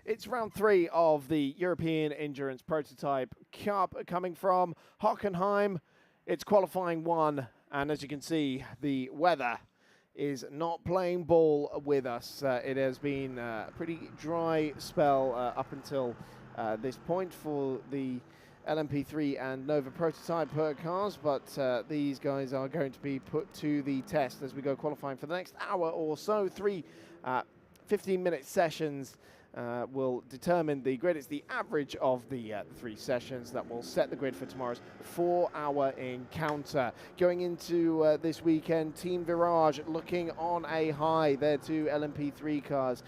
It's round 3 of the European Endurance Prototype Cup coming from Hockenheim. It's qualifying 1, and as you can see, the weather is not playing ball with us. It has been a pretty dry spell up until this point for the LMP3 and Nova Prototype cars, but these guys are going to be put to the test as we go qualifying for the next hour or so. 3 15-minute sessions will determine the grid. It's the average of the 3 sessions that will set the grid for tomorrow's 4-hour encounter. Going into this weekend, Team Virage looking on a high. Their 2 LMP3 cars,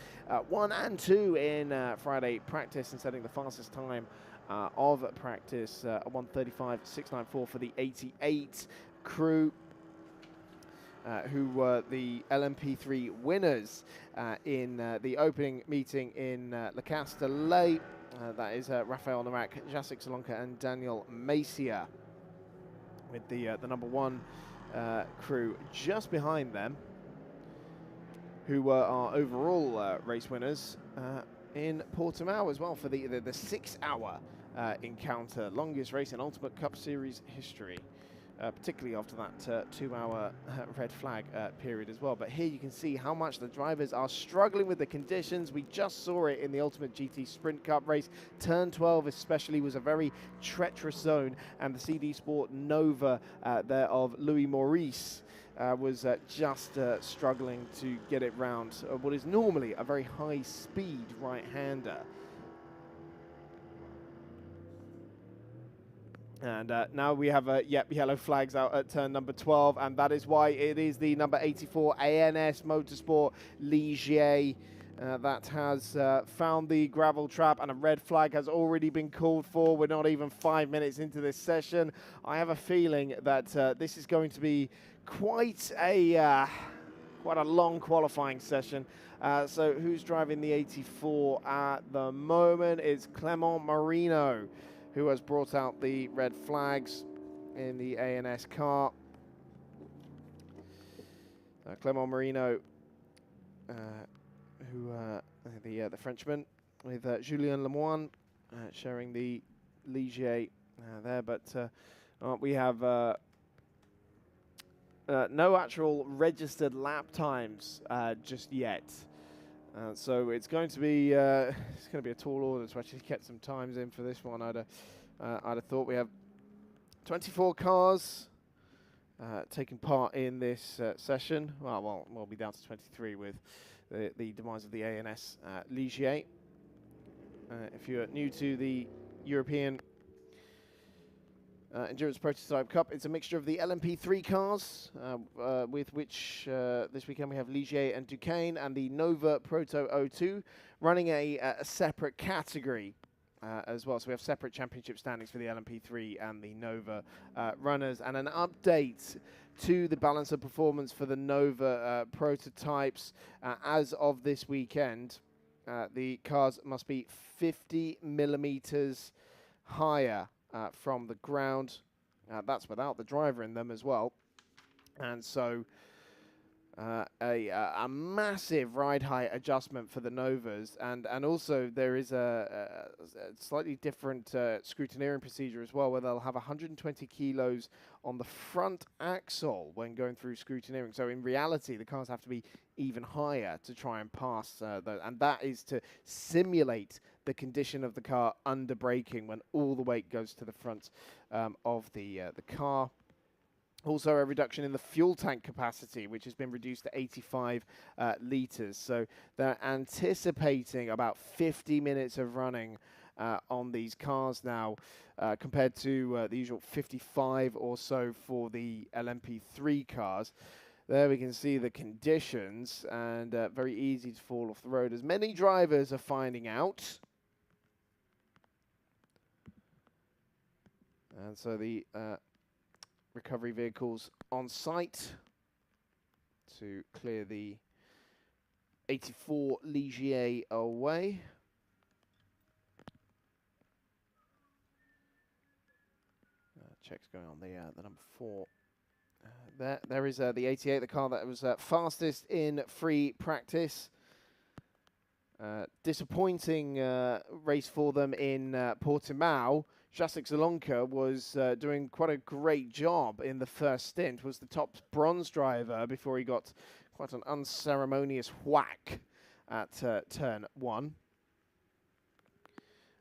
1 and 2 in Friday practice, and setting the fastest time of practice, 1:35.694 for the 88 crew. Who were the LMP3 winners in the opening meeting in Le Castellet. That is Rafael Narak, Jacek Salonka, and Daniel Macia, with the number 1 crew just behind them, who were our overall race winners in Portimao as well for the 6-hour encounter, longest race in Ultimate Cup Series history. Particularly after that 2-hour red flag period as well. But here you can see how much the drivers are struggling with the conditions. We just saw it in the Ultimate GT Sprint Cup race. Turn 12 especially was a very treacherous zone, and the CD Sport Nova there of Louis Maurice was just struggling to get it round what is normally a very high-speed right-hander. And now we have yellow flags out at turn number 12, and that is why it is the number 84 ANS Motorsport Ligier that has found the gravel trap, and a red flag has already been called for. We're not even 5 minutes into this session. I have a feeling that this is going to be quite a long qualifying session. So who's driving the 84 at the moment? It's Clement Marino, who has brought out the red flags in the ANS car. Clement Marino, the Frenchman, with Julien Lemoine sharing the Ligier there. But we have no actual registered lap times just yet. So it's going to be a tall order to actually get some times in for this one. I'd have thought. We have 24 cars taking part in this session. Well, we'll be down to 23 with the demise of the ANS Ligier. If you're new to the European Endurance Prototype Cup, it's a mixture of the LMP3 cars, with which this weekend we have Ligier and Duqueine, and the Nova Proto 02 running a separate category as well. So we have separate championship standings for the LMP3 and the Nova runners, and an update to the balance of performance for the Nova prototypes. As of this weekend, the cars must be 50 millimeters higher from the ground. That's without the driver in them as well. And so a massive ride height adjustment for the Novas, and also there is a slightly different scrutineering procedure as well, where they'll have 120 kilos on the front axle when going through scrutineering. So in reality, the cars have to be even higher to try and pass and that is to simulate the condition of the car under braking when all the weight goes to the front of the car. Also a reduction in the fuel tank capacity, which has been reduced to 85 litres. So they're anticipating about 50 minutes of running on these cars now, compared to the usual 55 or so for the LMP3 cars. There we can see the conditions, and very easy to fall off the road, as many drivers are finding out. And so the recovery vehicles on site to clear the 84 Ligier away. Checks going on the number 4. There is the 88, the car that was fastest in free practice. Disappointing race for them in Portimao. Jacek Zalonka was doing quite a great job in the first stint, was the top bronze driver before he got quite an unceremonious whack at turn 1.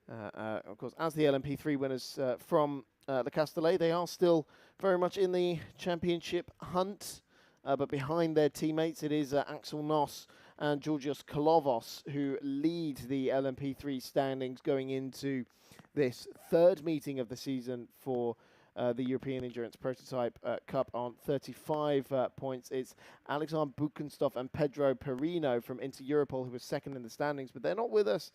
Of course, as the LMP3 winners from the Castellet, they are still very much in the championship hunt, but behind their teammates, it is Axel Noss and Georgios Kolovos who lead the LMP3 standings going into this third meeting of the season for the European Endurance Prototype Cup on 35 points. It's Alexander Buchenstoff and Pedro Perino from Inter Europol who are second in the standings, but they're not with us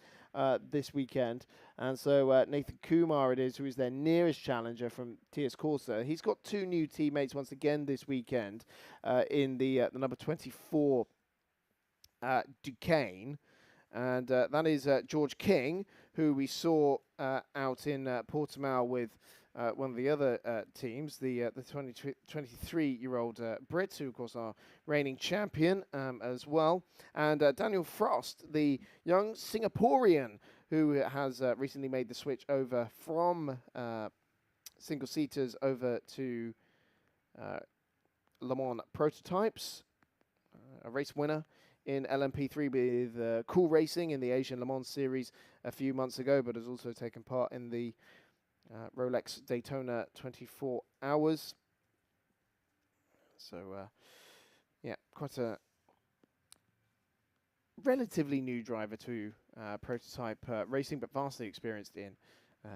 this weekend. And so Nathan Kumar it is, who is their nearest challenger from TS Corsa. He's got 2 new teammates once again this weekend in the number 24 Duqueine. And that is George King, who we saw out in Portimao with one of the other teams, the 23-year-old Brits, who of course are reigning champion as well, and Daniel Frost, the young Singaporean, who has recently made the switch over from single-seaters over to Le Mans prototypes, a race winner in LMP3 with Cool Racing in the Asian Le Mans series a few months ago, but has also taken part in the Rolex Daytona 24 Hours. So, yeah, quite a relatively new driver to prototype racing, but vastly experienced in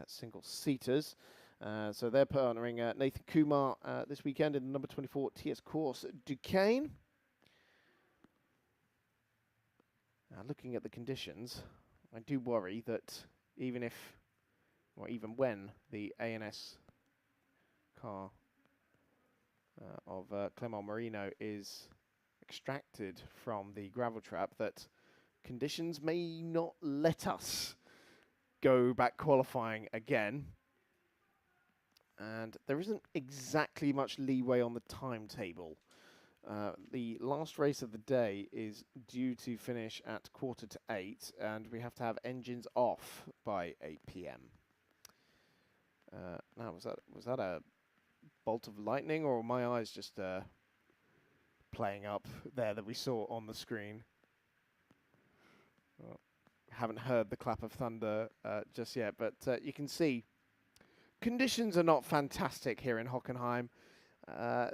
single-seaters. So they're partnering Nathan Kumar this weekend in the number 24 TS Course Duqueine. Looking at the conditions, I do worry that even when the ANS car of Clement Marino is extracted from the gravel trap, that conditions may not let us go back qualifying again. And there isn't exactly much leeway on the timetable. The last race of the day is due to finish at 7:45, and we have to have engines off by 8 p.m. Now, was that a bolt of lightning, or my eyes just playing up there that we saw on the screen? Well, haven't heard the clap of thunder just yet, but you can see conditions are not fantastic here in Hockenheim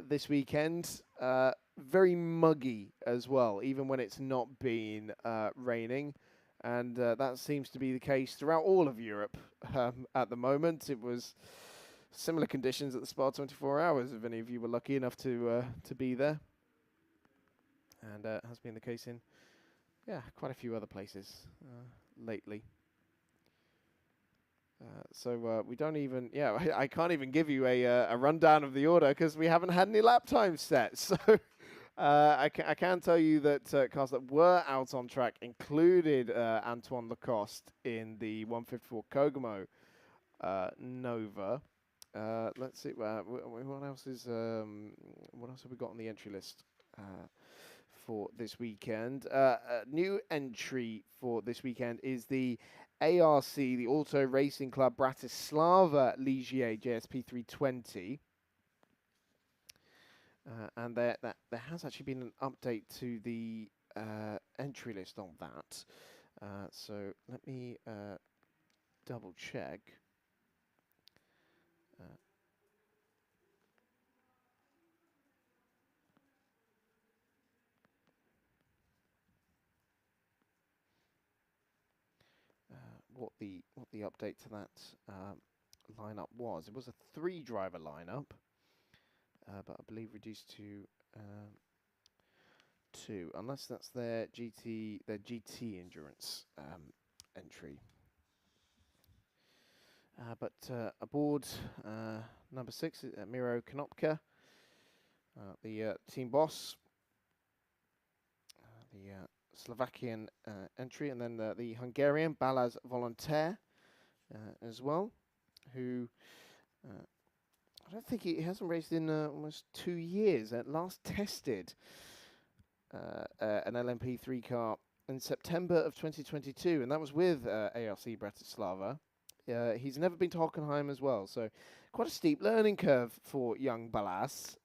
this weekend. Very muggy as well, even when it's not been raining. And that seems to be the case throughout all of Europe at the moment. It was similar conditions at the Spa 24 Hours, if any of you were lucky enough to be there. And has been the case in, quite a few other places lately. So we don't even, I can't even give you a rundown of the order because we haven't had any lap times set. So I can tell you that cars that were out on track included Antoine Lacoste in the 154 Kogamo Nova. Let's see, what else have we got on the entry list for this weekend? A new entry for this weekend is the ARC, the Auto Racing Club Bratislava Ligier JSP 320. And there has actually been an update to the entry list on that. So let me double check. What the update to that lineup was. It was a 3-driver lineup, but I believe reduced to 2, unless that's their GT endurance entry. But aboard number 6, Miro Konopka, the team boss, the Slovakian entry, and then the Hungarian Balázs Volontaire as well, who I don't think he hasn't raced in almost 2 years. Last tested an LMP3 car in September of 2022, and that was with ARC Bratislava. He's never been to Hockenheim as well, so quite a steep learning curve for young Balázs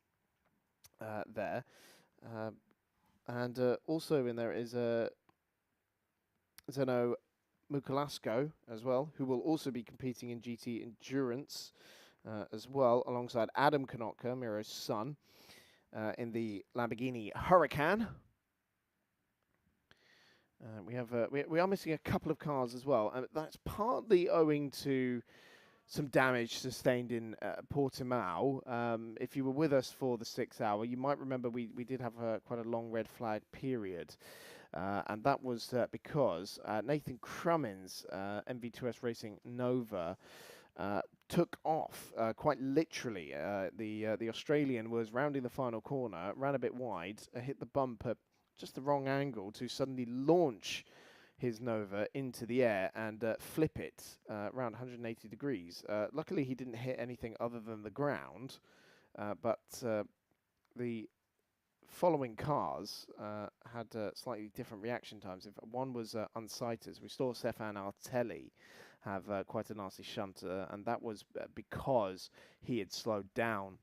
there. And also in there is Zeno Mukalasco as well, who will also be competing in GT Endurance as well, alongside Adam Konotka, Miro's son, in the Lamborghini Huracan. We are missing a couple of cars as well, and that's partly owing to some damage sustained in Portimao. If you were with us for the 6 hour, you might remember we did have quite a long red flag period, and that was because Nathan Crummin's MV2S Racing Nova took off quite literally. The Australian was rounding the final corner, ran a bit wide, hit the bump at just the wrong angle to suddenly launch his Nova into the air and flip it around 180 degrees. Luckily, he didn't hit anything other than the ground, but the following cars had slightly different reaction times. One was unsighted. We saw Stéphane Ortelli have quite a nasty shunt, and that was because he had slowed down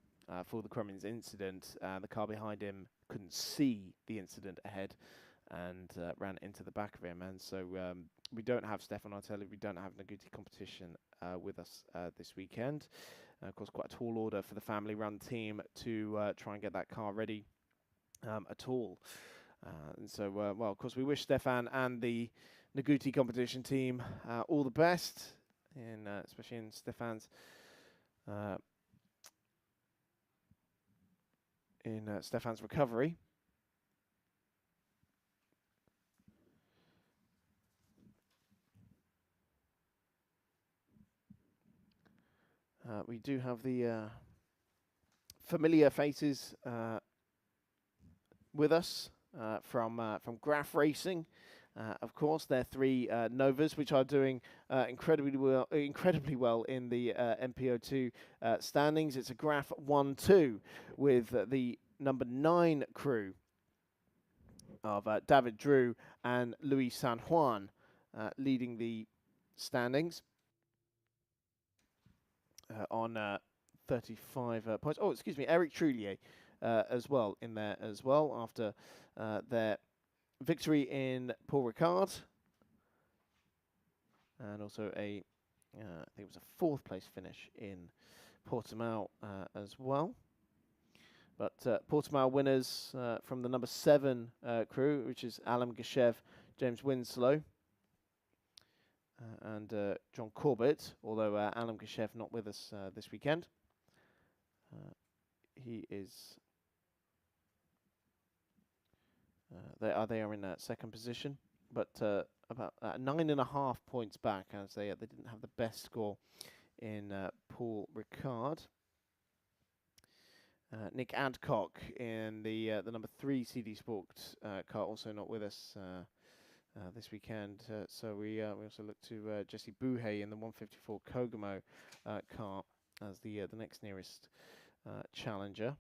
for the Krummen's incident. The car behind him couldn't see the incident ahead and ran into the back of him. And so we don't have Stéphane Ortelli, we don't have Naguti competition with us this weekend. Of course, quite a tall order for the family-run team to try and get that car ready at all. And so, well, of course, we wish Stéphane and the Naguti competition team all the best, especially in Stéphane's recovery. We do have the familiar faces with us from Graf Racing. Of course, they're 3 Novas, which are doing incredibly well in the MPO2 standings. It's a Graf 1-2 with the number 9 crew of David Drew and Luis San Juan leading the standings on 35 points. Oh, excuse me, Eric Trullier as well in there as well after their victory in Paul Ricard, and also I think it was a 4th place finish in Portimao as well. But Portimao winners from the number 7 crew, which is Alan Geshev, James Winslow, and John Corbett, although Alan Geshev not with us this weekend. He is... They are in 2nd position, but about 9.5 points back, as they didn't have the best score in Paul Ricard. Nick Adcock in the number 3 CD Sport car, also not with us this weekend. So we also look to Jesse Bouhay in the 154 Kogumo car as the next nearest challenger.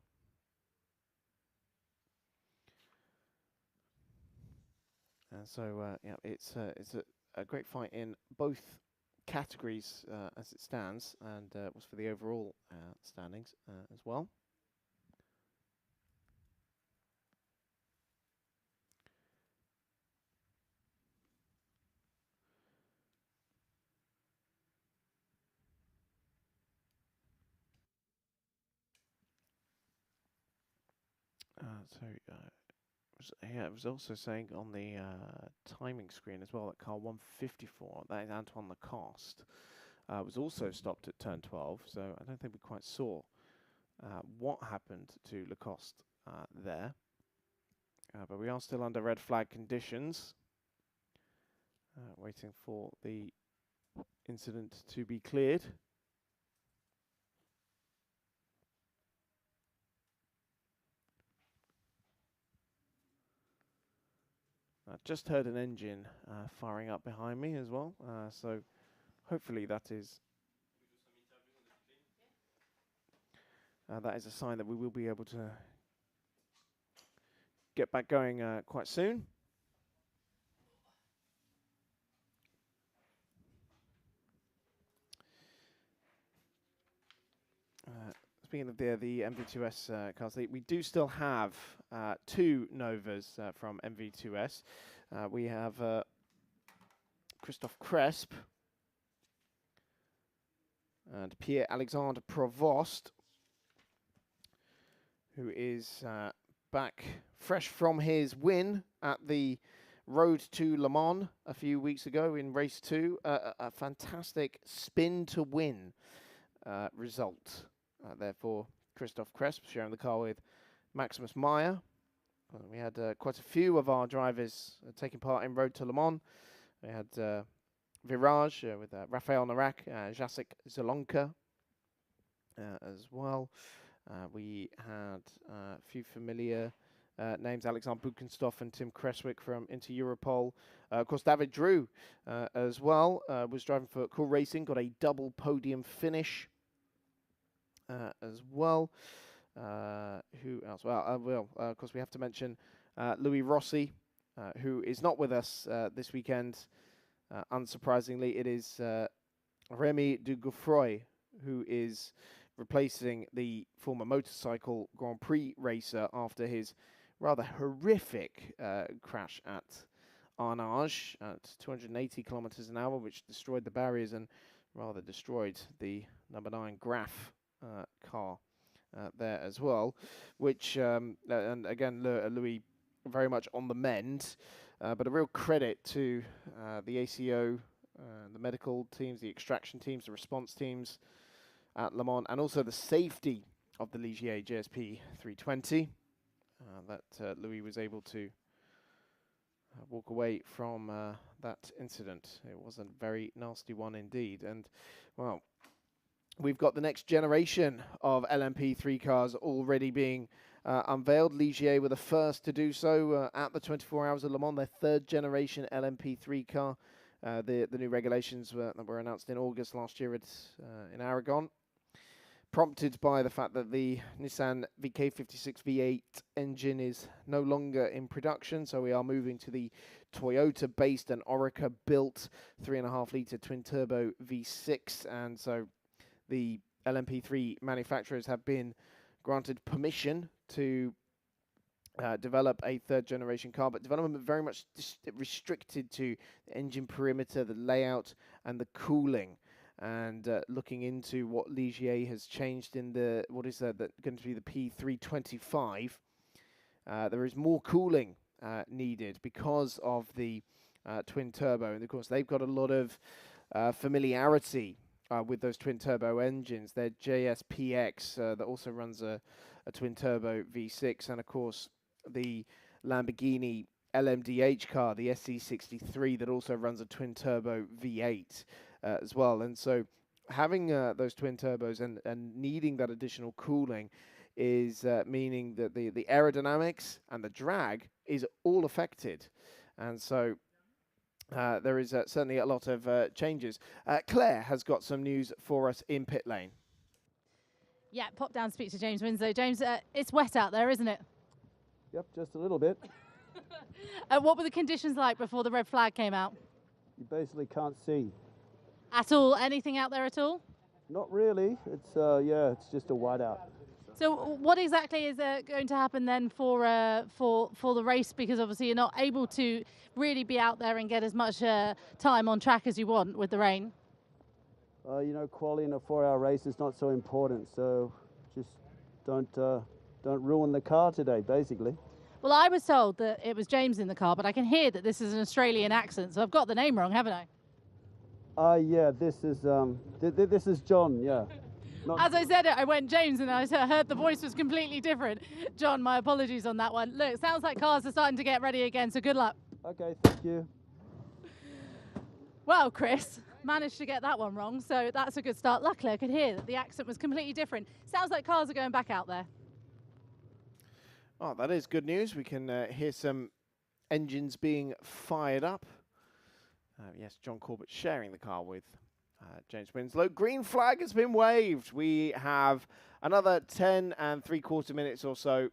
And so, yeah, it's a great fight in both categories as it stands, and was for the overall standings as well. Yeah, it was also saying on the timing screen as well that car 154, that is Antoine Lacoste, was also stopped at turn 12, so I don't think we quite saw what happened to Lacoste there. But we are still under red flag conditions, waiting for the incident to be cleared. I just heard an engine firing up behind me as well, so hopefully that is a sign that we will be able to get back going quite soon. speaking of the MV2S cars, we do still have 2 Novas from MV2S. We have Christophe Cresp and Pierre-Alexandre Provost, who is back fresh from his win at the Road to Le Mans a few weeks ago in race 2. A fantastic spin to win result. Therefore, Christophe Cresp sharing the car with Maximus Meyer. We had quite a few of our drivers taking part in Road to Le Mans. We had Virage with Rafael Narak, Jacek Zelonka as well. We had a few familiar names, Alexander Buchenstoff and Tim Creswick from Inter Europol. Of course, David Drew as well was driving for Cool Racing, got a double podium finish as well. Who else? Well, of course, we have to mention Louis Rossi, who is not with us this weekend. Unsurprisingly, it is Rémi Duguffroy, who is replacing the former motorcycle Grand Prix racer after his rather horrific crash at Arnage at 280 kilometers an hour, which destroyed the barriers and rather destroyed the number 9 Graf car there as well, which, and again, Louis very much on the mend, but a real credit to the ACO, the medical teams, the extraction teams, the response teams at Le Mans, and also the safety of the Ligier JSP 320, that Louis was able to walk away from that incident. It was a very nasty one indeed. And, well, we've got the next generation of LMP3 cars already being unveiled. Ligier were the first to do so at the 24 Hours of Le Mans, their 3rd generation LMP3 car. The new regulations were announced in August last year in Aragon, prompted by the fact that the Nissan VK56 V8 engine is no longer in production, so we are moving to the Toyota-based and Orica-built 3.5-litre twin-turbo V6, and so the LMP3 manufacturers have been granted permission to develop a 3rd generation car, but development very much restricted to the engine perimeter, the layout, and the cooling. And looking into what Ligier has changed in the, what is that going to be the P325, there is more cooling needed because of the twin turbo. And of course, they've got a lot of familiarity with those twin turbo engines. Their JSPX that also runs a twin turbo V6, and of course the Lamborghini LMDH car, the SC63, that also runs a twin turbo V8 as well. And so having those twin turbos and needing that additional cooling is meaning that the aerodynamics and the drag is all affected. And so there is certainly a lot of changes. Claire has got some news for us in pit lane. Yeah, pop down, speak to James Winslow. James, it's wet out there, isn't it? Yep, just a little bit. What were the conditions like before the red flag came out? You basically can't see. At all? Anything out there at all? Not really. It's yeah, it's just a whiteout. So what exactly is going to happen then for the race? Because obviously you're not able to really be out there and get as much time on track as you want with the rain. You know, quality in a 4-hour race is not so important. So just don't ruin the car today, basically. Well, I was told that it was James in the car, but I can hear that this is an Australian accent, so I've got the name wrong, haven't I? Yeah, this is John. Yeah. As I said it, I went James, and I heard the voice was completely different. John, my apologies on that one. Look, sounds like cars are starting to get ready again, so good luck. Okay, thank you. Well, Chris managed to get that one wrong, so that's a good start. Luckily, I could hear that the accent was completely different. Sounds like cars are going back out there. Oh, that is good news. We can hear some engines being fired up. Yes, John Corbett sharing the car with James Winslow. Green flag has been waved. We have another 10 3/4 minutes or so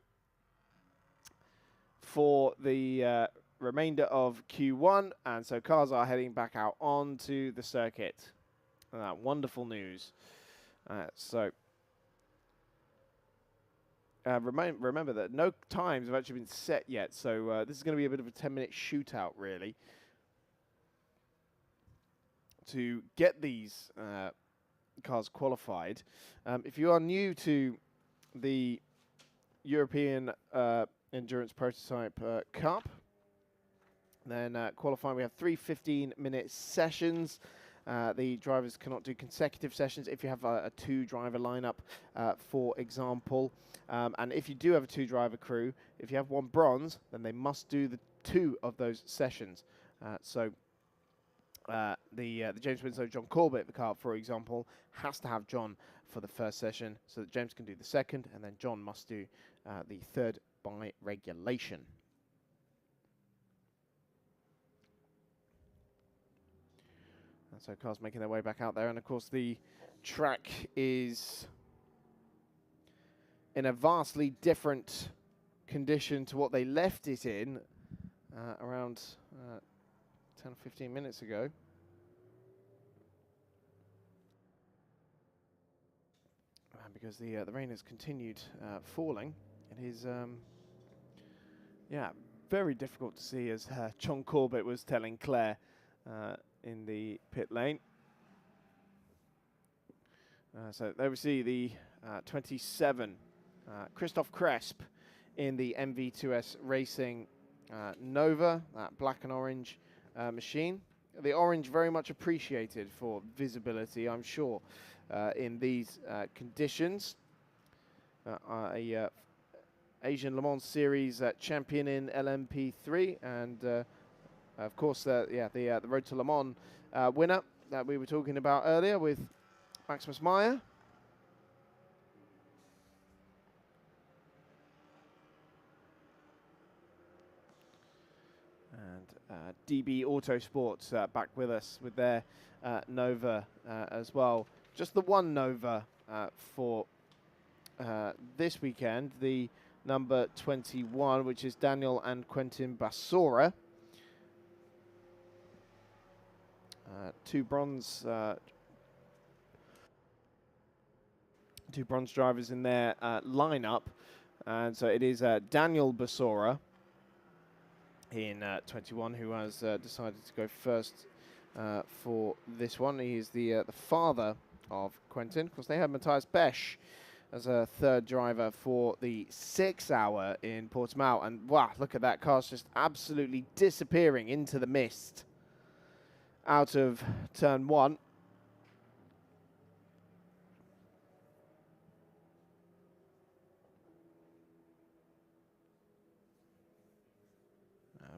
for the remainder of Q1, and so cars are heading back out onto the circuit. Wonderful news. So remember that no times have actually been set yet, so this is going to be a bit of a 10-minute shootout, really, to get these cars qualified. If you are new to the European Endurance Prototype Cup, then qualifying, we have 3 15-minute sessions. The drivers cannot do consecutive sessions if you have a 2-driver lineup, for example. And if you do have a 2-driver crew, if you have 1 bronze, then they must do the 2 of those sessions. So the James Winslow John Corbett, the car, for example, has to have John for the first session so that James can do the second, and then John must do the third by regulation. And so cars making their way back out there, and of course the track is in a vastly different condition to what they left it in around 10 or 15 minutes ago. Because the rain has continued falling. It is, yeah, very difficult to see, as John Corbett was telling Claire in the pit lane. So there we see the 27, Christoph Cresp in the MV2S Racing Nova, that black and orange machine. The orange very much appreciated for visibility, I'm sure, in these conditions. Asian Le Mans Series champion in LMP3, and of course, the Road to Le Mans winner that we were talking about earlier with Maximus Meyer. And DB Autosports back with us with their Nova as well. Just the one Nova for this weekend, the number 21, which is Daniel and Quentin Basora. 2 bronze drivers in their lineup, and so it is Daniel Basora in 21 who has decided to go first for this one. He is the father of Quentin. Of course, they have Matthias Besch as a 3rd driver for the 6-hour in Portimao, and wow, look at that, car's just absolutely disappearing into the mist out of turn 1.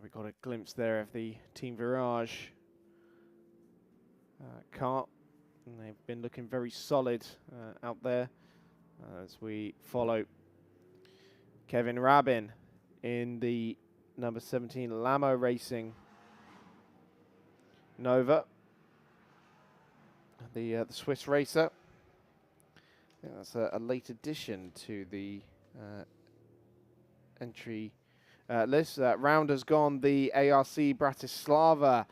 We got a glimpse there of the Team Virage car, and they've been looking very solid out there as we follow Kevin Rabin in the number 17 Lamo Racing Nova, the Swiss racer. I think that's a late addition to the entry list. Round has gone the ARC Bratislava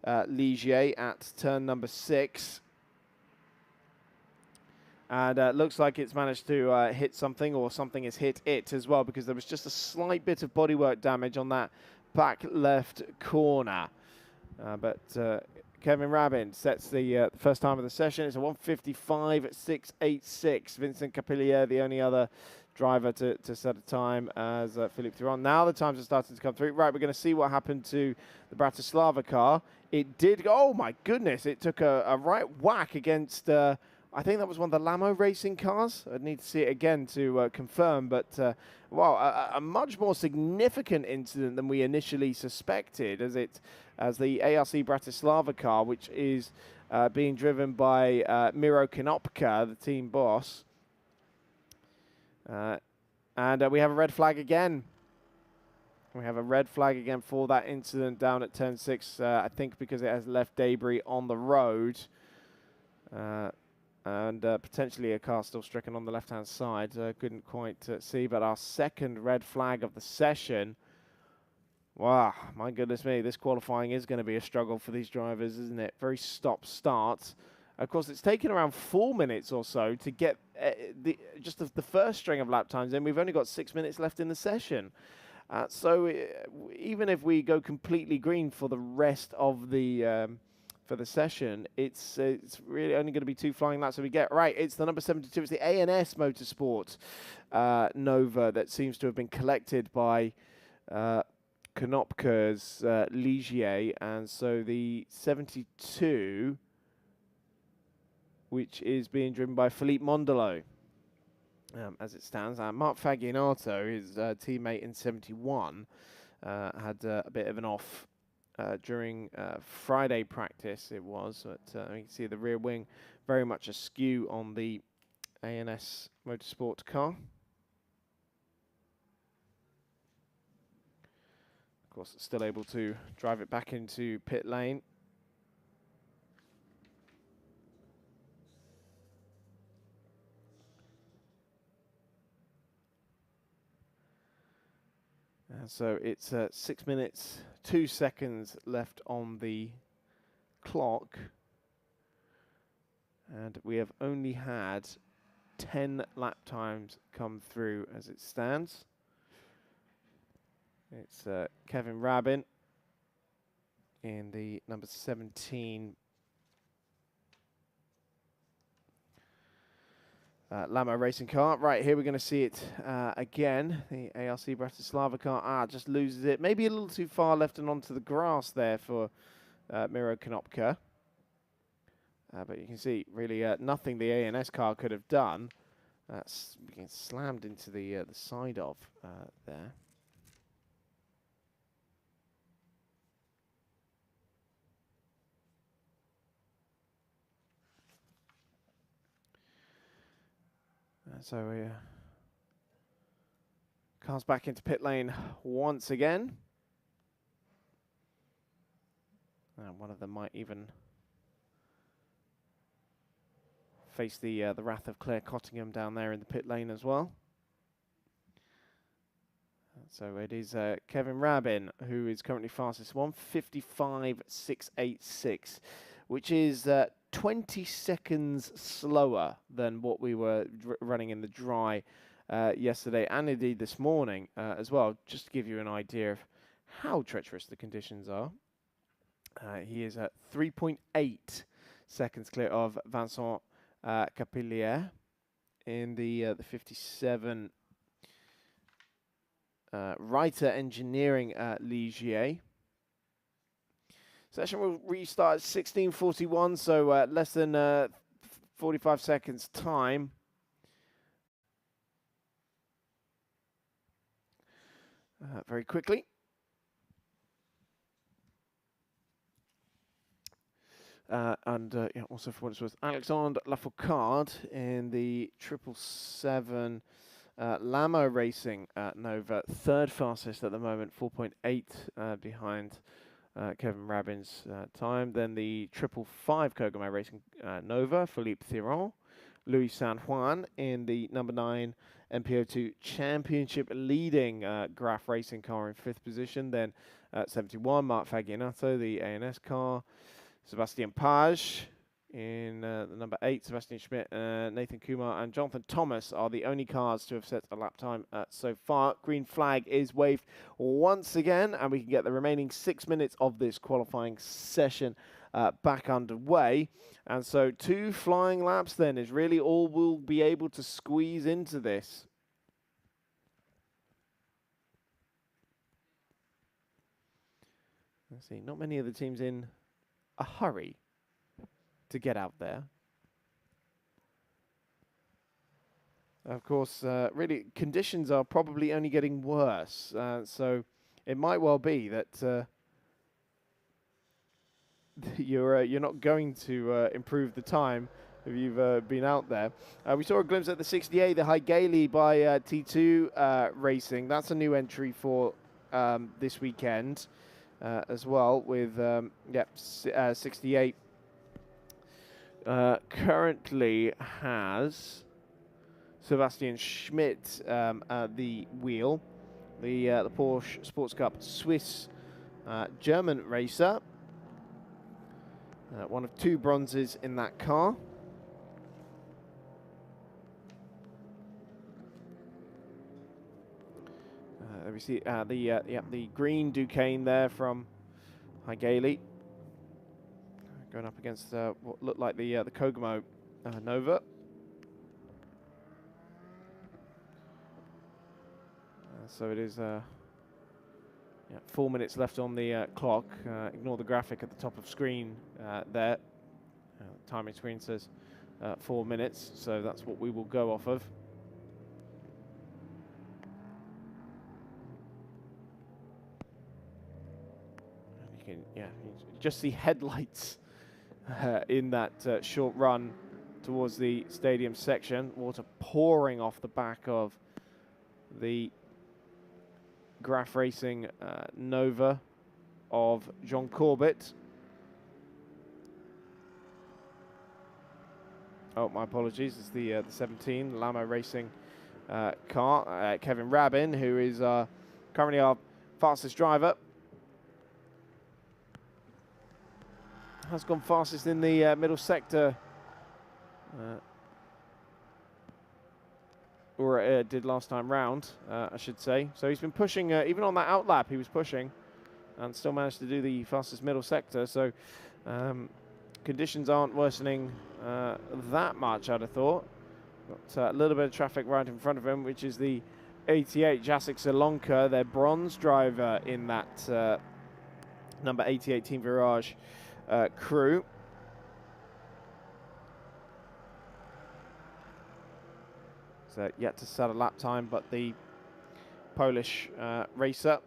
Ligier at turn number 6. And looks like it's managed to hit something, or something has hit it as well, because there was just a slight bit of bodywork damage on that back left corner. But Kevin Rabin sets the first time of the session. It's a 1:55.686. Vincent Capillier, the only other driver to set a time, as Philippe Thuron. Now the times are starting to come through. Right, we're going to see what happened to the Bratislava car. It did go, oh my goodness, it took a right whack against, I think that was one of the Lamo Racing cars. I'd need to see it again to confirm, but wow, a much more significant incident than we initially suspected, as the ARC Bratislava car, which is being driven by Miro Konopka, the team boss. And we have a red flag again. We have a red flag again for that incident down at turn 6, I think because it has left debris on the road. And potentially a car still stricken on the left-hand side. Couldn't quite see, but our second red flag of the session. Wow, my goodness me, this qualifying is going to be a struggle for these drivers, isn't it? Very stop-start. Of course, it's taken around 4 minutes or so to get just the first string of lap times, and we've only got 6 minutes left in the session. So even if we go completely green for the rest of the session, it's really only going to be 2 flying laps. So we get right. It's the number 72. It's the ANS Motorsport Nova that seems to have been collected by Konopka's Ligier, and so the 72, which is being driven by Philippe Mondolo. As it stands, Mark Fagianato, his teammate in 71, had a bit of an off during Friday practice. It was, but you can see the rear wing very much askew on the ANS Motorsport car. Of course, it's still able to drive it back into pit lane. So it's 6 minutes, 2 seconds left on the clock. And we have only had 10 lap times come through as it stands. It's Kevin Rabin in the number 17 Lamo racing car. Right, here we're going to see it again. The ARC Bratislava car just loses it. Maybe a little too far left and onto the grass there for Miro Konopka. But you can see really nothing the ANS car could have done. That's being slammed into the side of there. So car's back into pit lane once again. One of them might even face the wrath of Claire Cottingham down there in the pit lane as well. So it is Kevin Rabin who is currently fastest, 1:55.686, which is 20 seconds slower than what we were running in the dry yesterday and indeed this morning as well, just to give you an idea of how treacherous the conditions are. He is at 3.8 seconds clear of Vincent Capillier in the 57 Reiter Engineering Ligier. Session will restart at 16:41, so less than 45 seconds time. Very quickly. Also for what it's worth, Alexandre Lafourcade in the 777 Lamo Racing Nova, third fastest at the moment, 4.8 behind Kevin Rabin's time. Then the 555 Kogama Racing Nova, Philippe Thiron, Louis San Juan in the number 9 MPO2 Championship leading Graf Racing car in 5th position. Then 71 Mark Fagianato, the ANS car. Sebastian Page in the number 8, Sebastian Schmidt, Nathan Kumar and Jonathan Thomas are the only cars to have set a lap time so far. Green flag is waved once again, and we can get the remaining 6 minutes of this qualifying session back underway. And so 2 flying laps then is really all we'll be able to squeeze into this. Let's see, not many of the teams in a hurry to get out there. Of course, really, conditions are probably only getting worse. So it might well be that you're not going to improve the time if you've been out there. We saw a glimpse at the 68, the Hallyday by T2 Racing. That's a new entry for this weekend as well with 68. Currently has Sebastian Schmidt at the wheel, the Porsche Sports Cup Swiss German racer. One of 2 bronzes in that car. There we see the green Duqueine there from Hallyday, going up against what looked like the Kokomo Nova. So it is 4 minutes left on the clock. Ignore the graphic at the top of screen there. Timing screen says 4 minutes, so that's what we will go off of. And you can just see headlights in that short run towards the stadium section. Water pouring off the back of the Graf Racing Nova of John Corbett. Oh, my apologies. It's the 17 Lamo Racing car. Kevin Rabin, who is currently our fastest driver, has gone fastest in the middle sector, or did last time round, I should say. So he's been pushing, even on that outlap, he was pushing, and still managed to do the fastest middle sector. So conditions aren't worsening that much, I'd have thought. Got a little bit of traffic right in front of him, which is the 88 Jacek Salonka, their bronze driver in that number 88 Team Virage crew. So yet to set a lap time, but the Polish racer,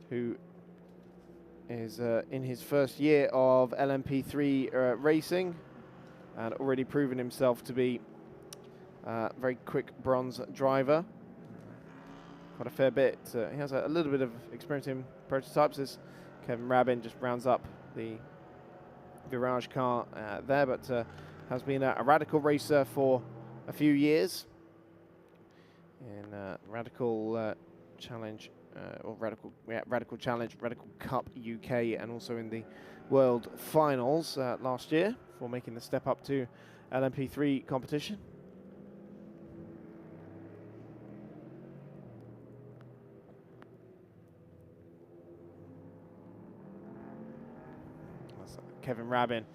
who is in his first year of LMP3 racing and already proven himself to be a very quick bronze driver. Quite a fair bit. He has a little bit of experience in prototypes, as Kevin Rabin just rounds up the Virage car there, but has been a radical racer for a few years in Radical Challenge, or Radical Challenge, Radical Cup UK, and also in the World Finals last year, before making the step up to LMP3 competition. That's Kevin Rabin.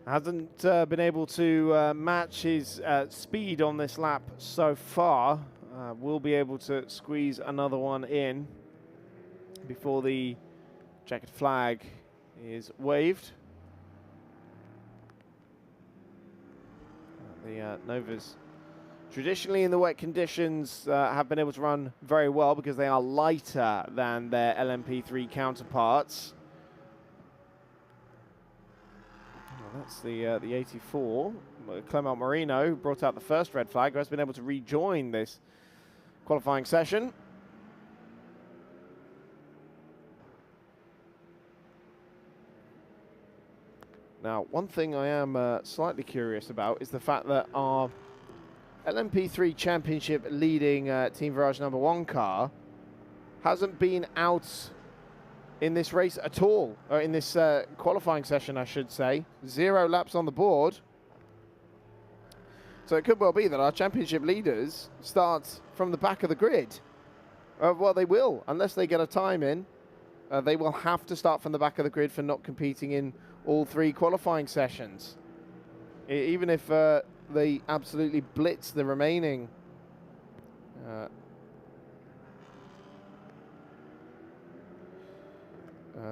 Hasn't been able to match his speed on this lap so far. Will be able to squeeze another one in before the checkered flag is waved. The Novas, traditionally in the wet conditions, have been able to run very well because they are lighter than their LMP3 counterparts. That's the 84. Clement Marino, who brought out the first red flag, who has been able to rejoin this qualifying session. Now, one thing I am slightly curious about is the fact that our LMP3 Championship leading Team Virage #1 car hasn't been out in this race at all, or in this qualifying session, I should say. 0 laps on the board. So it could well be that our championship leaders start from the back of the grid. Well, they will, unless they get a time in. They will have to start from the back of the grid for not competing in all 3 qualifying sessions. Even if they absolutely blitz the remaining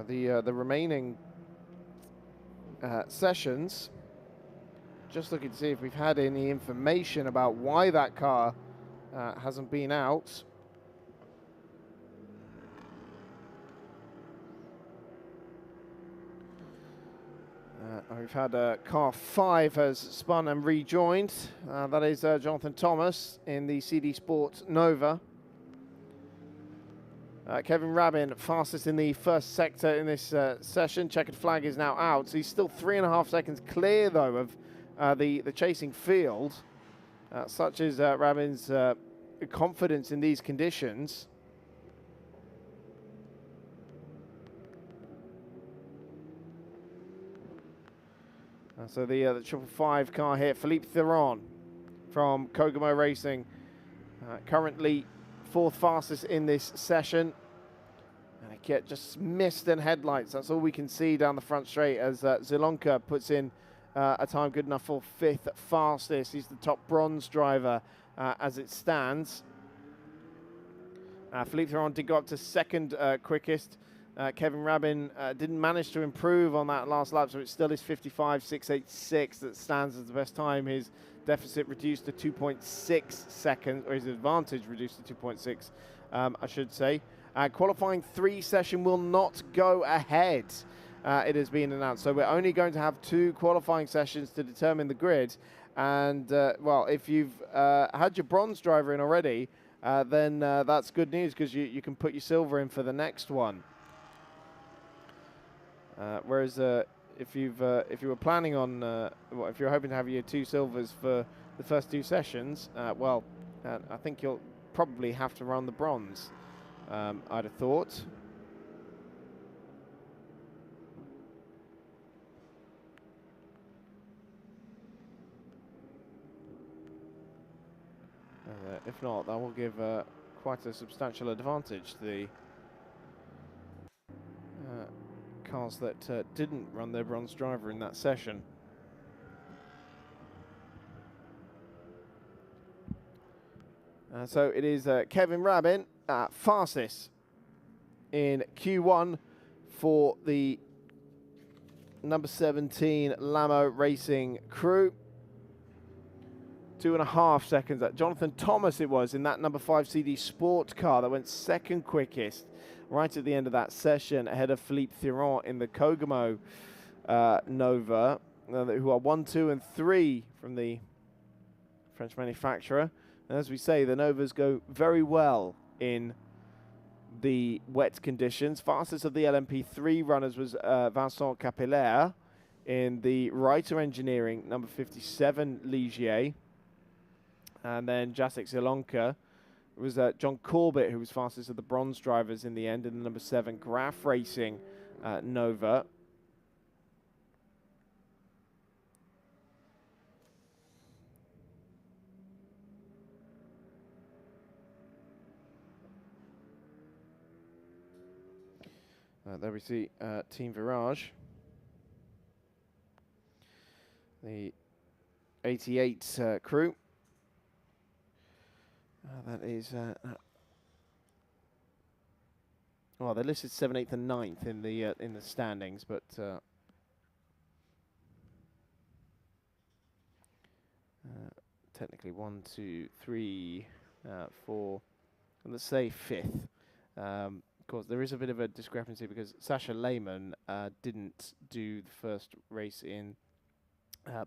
the remaining sessions. Just looking to see if we've had any information about why that car hasn't been out. We've had car 5 has spun and rejoined. That is Jonathan Thomas in the CD Sport Nova. Kevin Rabin, fastest in the first sector in this session. Checkered flag is now out. So he's still 3.5 seconds clear, though, of the chasing field. Such is Rabin's confidence in these conditions. So the 555 car here, Philippe Theron from Kokomo Racing, currently fourth fastest in this session. And again, just mist and headlights. That's all we can see down the front straight as Zielonka puts in a time good enough for fifth fastest. He's the top bronze driver as it stands. Philippe Theron did go up to second quickest. Kevin Rabin didn't manage to improve on that last lap, so it still is 55.686 that stands as the best time. His deficit reduced to 2.6 seconds, or his advantage reduced to 2.6, I should say. Qualifying 3 session will not go ahead, it has been announced. So we're only going to have 2 qualifying sessions to determine the grid. And, well, if you've had your bronze driver in already, then that's good news, because you can put your silver in for the next one. Whereas if you were planning on, well, if you're hoping to have your 2 silvers for the first 2 sessions, well, I think you'll probably have to run the bronze, I'd have thought. If not, that will give quite a substantial advantage to the cars that didn't run their bronze driver in that session. So it is Kevin Rabin, fastest in Q1 for the number 17 Lamo Racing crew. 2.5 seconds. Jonathan Thomas it was in that number 5 CD Sport car that went second quickest right at the end of that session, ahead of Philippe Theron in the Kogamo Nova, who are 1, 2, and 3 from the French manufacturer. And as we say, the Novas go very well in the wet conditions. Fastest of the LMP3 runners was Vincent Capellaire in the Reiter Engineering number 57 Ligier. And then Jacek Zielonka was John Corbett, who was fastest of the bronze drivers in the end, in the number 7 Graf Racing Nova. There we see Team Virage. The 88 crew. That is, well, they're listed 7th, 8th, and 9th in the standings, but technically 1, 2, 3, 4, and let's say 5th. Of course, there is a bit of a discrepancy because Sasha Lehmann didn't do the first race in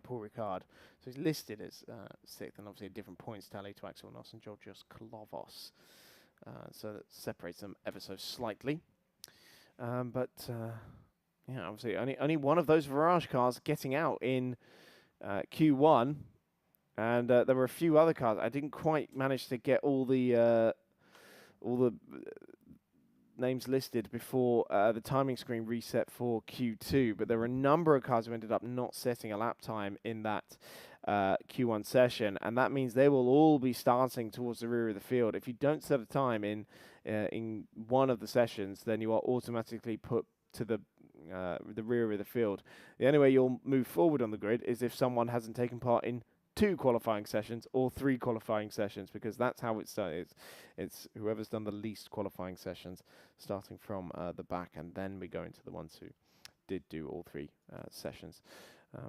Paul Ricard, so he's listed as 6th, and obviously a different points tally to Axel Noss and Georgios Klovos, so that separates them ever so slightly. But yeah, obviously only one of those Virage cars getting out in Q1, and there were a few other cars. I didn't quite manage to get all the names listed before the timing screen reset for Q2, but there were a number of cars who ended up not setting a lap time in that Q1 session, and that means they will all be starting towards the rear of the field. If you don't set a time in one of the sessions, then you are automatically put to the rear of the field. The only way you'll move forward on the grid is if someone hasn't taken part in 2 qualifying sessions or 3 qualifying sessions, because that's how it starts. It's whoever's done the least qualifying sessions, starting from the back, and then we go into the ones who did do all 3 sessions.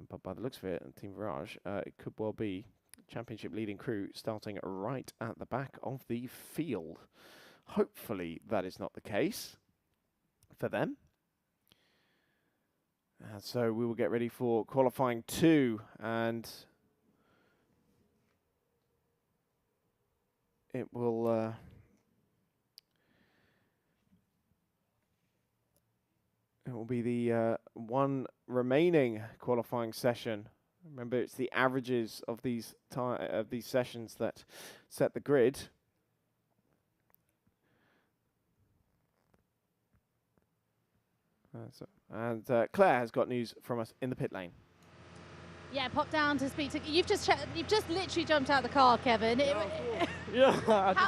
But by the looks of it, Team Virage, it could well be championship leading crew starting right at the back of the field. Hopefully that is not the case for them. So we will get ready for qualifying 2, and it will be the one remaining qualifying session. Remember, it's the averages of these sessions that set the grid. Claire has got news from us in the pit lane. Yeah, pop down to speak to. You've just literally jumped out of the car, Kevin. Yeah,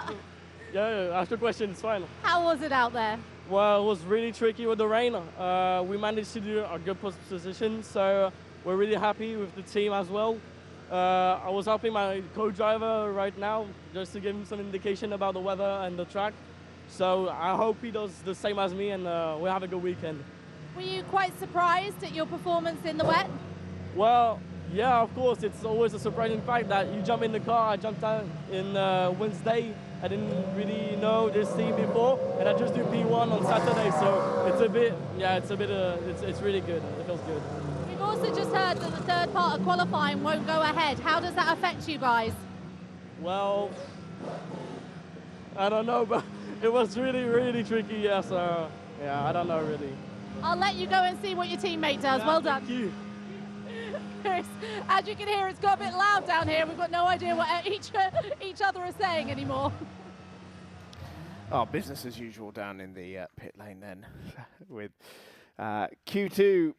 Yeah, ask your question, it's fine. How was it out there? Well, it was really tricky with the rain. We managed to do a good position, so we're really happy with the team as well. I was helping my co-driver right now just to give him some indication about the weather and the track. So I hope he does the same as me and we'll have a good weekend. Were you quite surprised at your performance in the wet? Well, yeah, of course. It's always a surprising fact that you jump in the car. I jumped out in Wednesday. I didn't really know this team before, and I just do P1 on Saturday. So it's a bit, it's really good. It feels good. We've also just heard that the third part of qualifying won't go ahead. How does that affect you guys? Well, I don't know, but it was really, really tricky. Yeah, so yeah, I don't know really. I'll let you go and see what your teammate does. Yeah, well done. Thank you. As you can hear, it's got a bit loud down here. We've got no idea what each other are saying anymore. Oh, business as usual down in the pit lane then, with Q2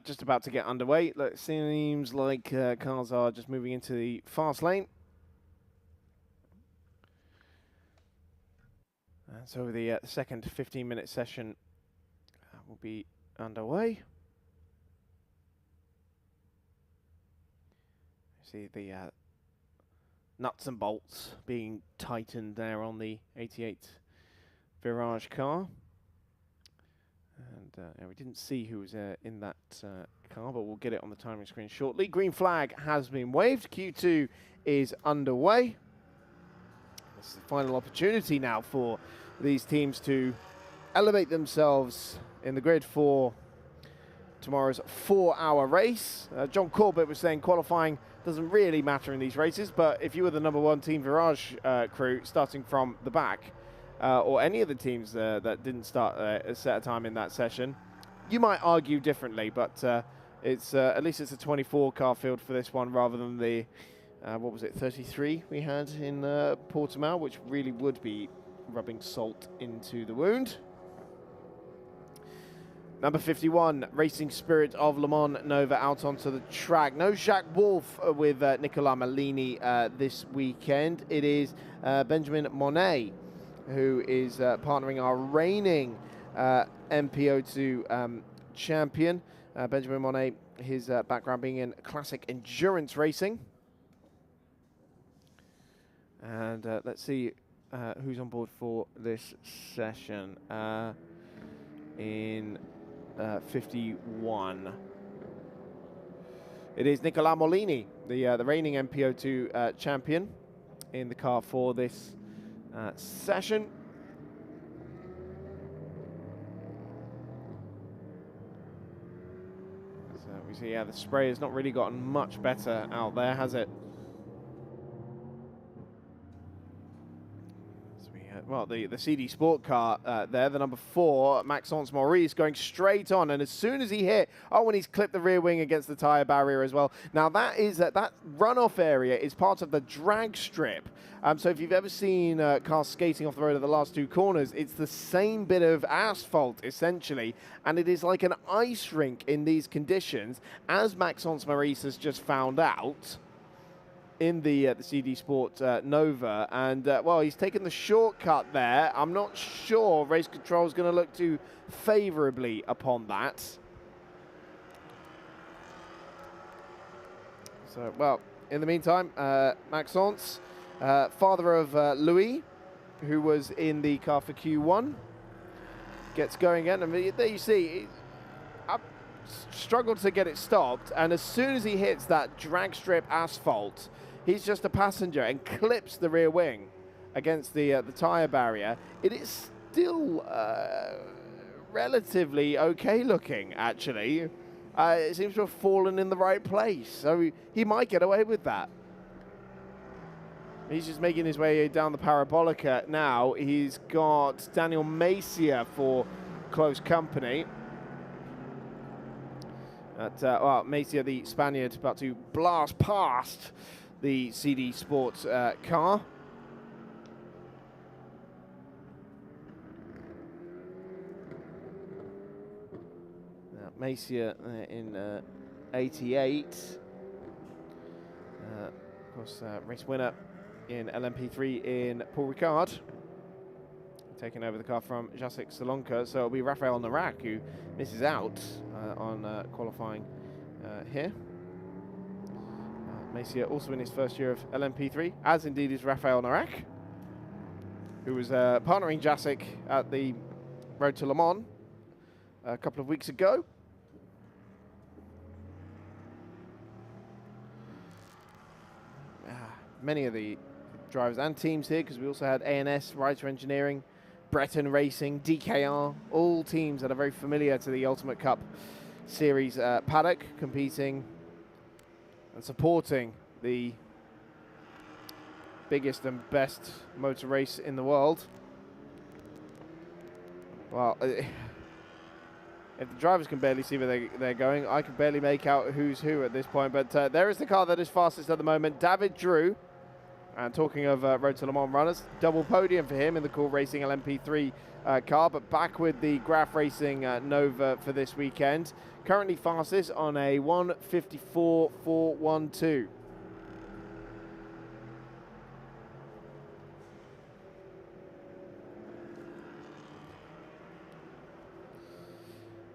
just about to get underway. It seems like cars are just moving into the fast lane. And so the second 15-minute session will be underway. See the nuts and bolts being tightened there on the 88 Virage car. And we didn't see who was in that car, but we'll get it on the timing screen shortly. Green flag has been waved. Q2 is underway. This is the final opportunity now for these teams to elevate themselves in the grid for tomorrow's 4-hour race. John Corbett was saying qualifying doesn't really matter in these races, but if you were the #1 Team Virage crew starting from the back, or any of the teams that didn't start a set time in that session, you might argue differently, but it's at least it's a 24 car field for this one rather than the, what was it, 33 we had in Portimao, which really would be rubbing salt into the wound. Number 51, Racing Spirit of Le Mans Nova out onto the track. No Jacques Wolf with Nicolas Malini this weekend. It is Benjamin Monet who is partnering our reigning MPO2 champion. Benjamin Monet, his background being in classic endurance racing. And let's see who's on board for this session. In 51. It is Nicolas Molini, the reigning MPO2 champion, in the car for this session. So we see, the spray has not really gotten much better out there, has it? Well, the CD Sport car there, the number 4, Maxence Maurice, going straight on, and as soon as he hit, and he's clipped the rear wing against the tyre barrier as well. Now that is that runoff area is part of the drag strip. So if you've ever seen cars skating off the road at the last 2 corners, it's the same bit of asphalt essentially, and it is like an ice rink in these conditions, as Maxence Maurice has just found out in the CD Sport Nova, and well, he's taken the shortcut there. I'm not sure race control is going to look too favorably upon that. So, well, in the meantime, Maxence, father of Louis, who was in the car for Q1, gets going again, and there you see, struggled to get it stopped, and as soon as he hits that drag strip asphalt, he's just a passenger and clips the rear wing against the tyre barrier. It is still relatively okay looking, actually. It seems to have fallen in the right place, so he might get away with that. He's just making his way down the Parabolica now. He's got Daniel Macier for close company. Well, Macier, the Spaniard, about to blast past the CD Sports car. Macier in 88. Of course, race winner in LMP3 in Paul Ricard. taking over the car from Jacek Salonka. So it'll be Rafael Narak who misses out on qualifying here. Messier also in his first year of LMP3, as indeed is Rafael Narak, who was partnering Jacek at the Road to Le Mans a couple of weeks ago. Many of the drivers and teams here, because we also had ANS, Ryder Engineering, Breton Racing, DKR, all teams that are very familiar to the Ultimate Cup Series paddock, competing and supporting the biggest and best motor race in the world. Well, if the drivers can barely see where they're going, I can barely make out who's who at this point. But there is the car that is fastest at the moment, David Drew. And talking of Road to Le Mans runners, double podium for him in the Cool Racing LMP3 car, but back with the Graf Racing Nova for this weekend. Currently fastest on a 1:54.412.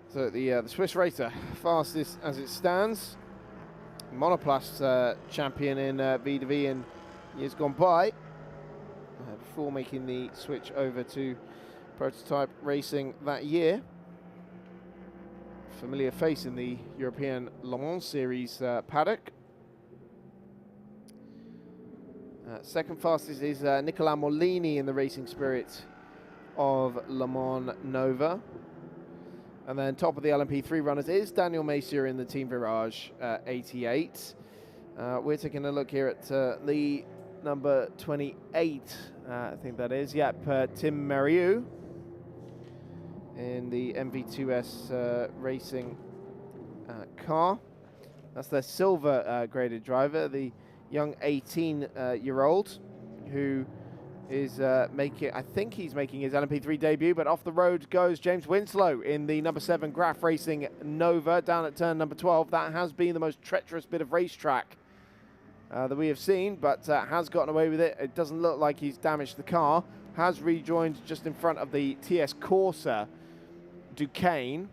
So the Swiss racer, fastest as it stands. Monoplast champion in V2V in years gone by, before making the switch over to prototype racing that year. Familiar face in the European Le Mans Series paddock. Second fastest is Nicolas Molini in the Racing Spirit of Le Mans Nova. And then top of the LMP3 runners is Daniel Messier in the Team Virage 88. We're taking a look here at the number 28, I think that is. Yep, Tim Merieux in the MV2S racing car. That's their silver graded driver, the young 18-year-old who is making, I think he's making his LMP3 debut, but off the road goes James Winslow in the number 7 Graf Racing Nova down at turn number 12. That has been the most treacherous bit of racetrack that we have seen, but has gotten away with it. It doesn't look like he's damaged the car. Has rejoined just in front of the TS Corsa Duqueine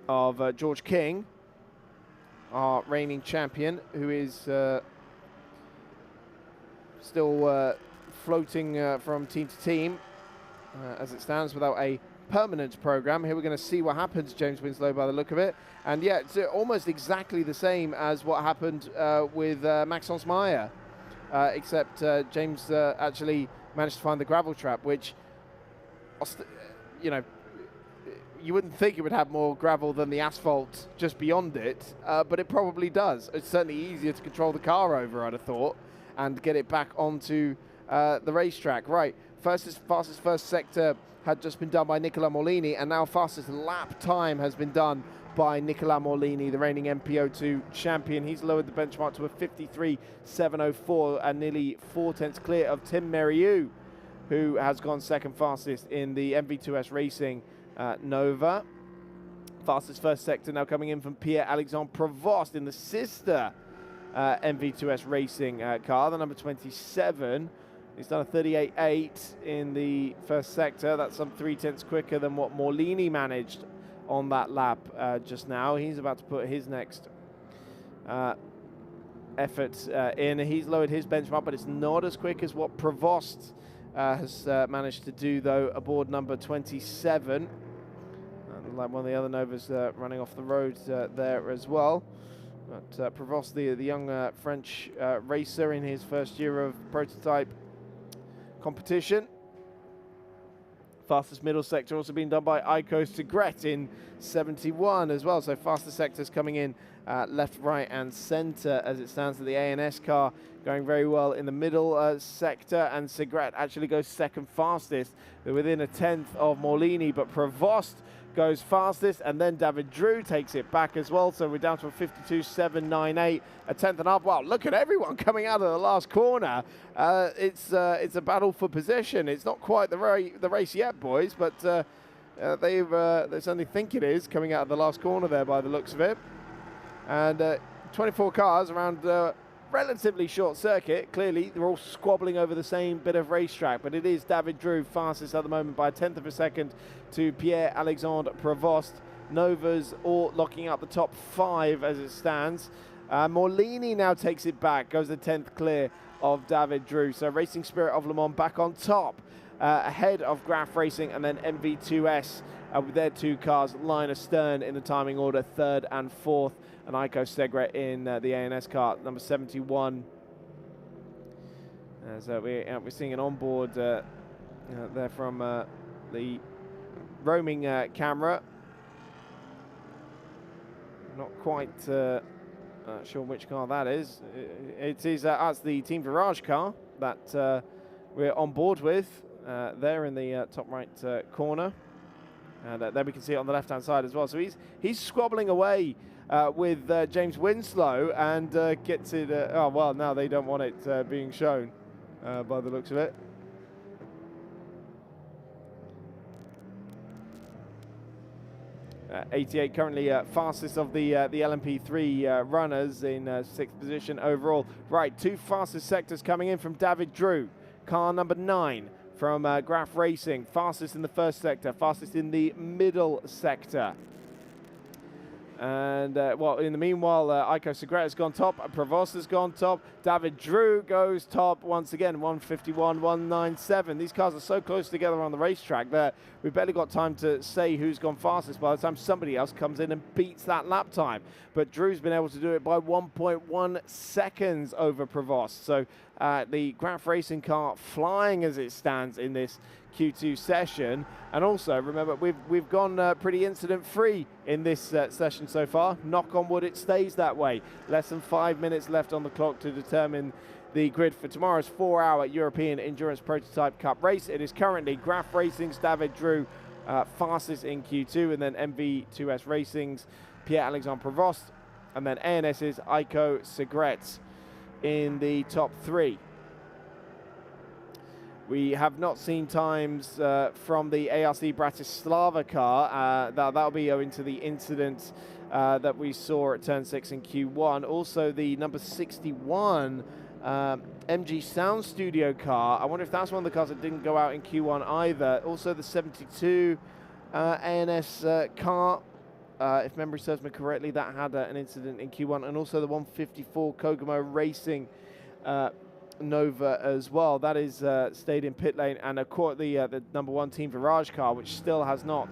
of George King, our reigning champion, who is still floating from team to team as it stands without a permanent program. Here we're going to see what happens, James Winslow, by the look of it. And yeah, it's almost exactly the same as what happened with Maxence Meyer, except James actually managed to find the gravel trap, which, you know, you wouldn't think it would have more gravel than the asphalt just beyond it, but it probably does. It's certainly easier to control the car over, I'd have thought, and get it back onto the racetrack. Right, fastest first sector had just been done by Nicolas Molini, and now fastest lap time has been done by Nicolas Molini, the reigning MPO2 champion. He's lowered the benchmark to a 53.704 and nearly 4/10 clear of Tim Merieux, who has gone second fastest in the MV2S Racing Nova. Fastest first sector now coming in from Pierre-Alexandre Provost in the sister MV2S Racing car, the number 27. He's done a 38.8 in the first sector. That's some 3/10 quicker than what Molini managed on that lap just now. He's about to put his next effort in. He's lowered his benchmark, but it's not as quick as what Provost has managed to do, though, aboard number 27. And like one of the other Novas running off the road there as well. But Provost, the young French racer in his first year of prototype competition. Fastest middle sector also being done by Aiko Segret in 71 as well. So fastest sectors coming in left, right and centre as it stands. To the ANS car going very well in the middle sector, and Segret actually goes second fastest. They're within a 10th of Molini, but Provost goes fastest, and then David Drew takes it back as well. So we're down to a 52.798, a 10th and up. Wow, look at everyone coming out of the last corner. It's a battle for position. It's not quite the race yet, boys, but they certainly think it is, coming out of the last corner there by the looks of it. And 24 cars, around relatively short circuit. Clearly, they're all squabbling over the same bit of racetrack, but it is David Drew fastest at the moment by a tenth of a second to Pierre-Alexandre Provost. Nova's all locking up the top 5 as it stands. Morlini now takes it back, goes the 10th clear of David Drew. So Racing Spirit of Le Mans back on top, ahead of Graf Racing and then MV2S with their 2 cars, line astern in the timing order, 3rd and 4th, and Aiko Segret in the ANS car, number 71. So we're seeing an onboard there from the roaming camera. Not quite sure which car that is. It is that's the Team Virage car that we're on board with there in the top right corner. And there we can see it on the left-hand side as well. So he's squabbling away with James Winslow and gets it. Oh, well, now they don't want it being shown by the looks of it. '88 currently fastest of the LMP3 runners in 6th position overall. Right, 2 fastest sectors coming in from David Drew. Car number 9 from Graf Racing, fastest in the first sector, fastest in the middle sector. And, well, in the meanwhile, Aiko Segret has gone top, Provost has gone top, David Drew goes top once again, 151, 197. These cars are so close together on the racetrack that we've barely got time to say who's gone fastest by the time somebody else comes in and beats that lap time. But Drew's been able to do it by 1.1 seconds over Provost. So the Graf Racing car flying as it stands in this Q2 session. And also remember, we've gone pretty incident free in this session so far. Knock on wood, it stays that way. Less than 5 minutes left on the clock to determine the grid for tomorrow's 4-hour European Endurance Prototype Cup race. It is currently Graf Racing's David Drew fastest in Q2, and then MV2S Racing's Pierre-Alexandre Provost, and then ANS's Aiko Segret in the top 3. We have not seen times from the ARC Bratislava car. That'll be owing to the incident that we saw at turn 6 in Q1. Also, the number 61 MG Sound Studio car. I wonder if that's one of the cars that didn't go out in Q1 either. Also, the 72 ANS car, if memory serves me correctly, that had an incident in Q1. And also the 154 Kogamo Racing Nova as well. That is stayed in pit lane, and of course the number 1 Team Virage car, which still has not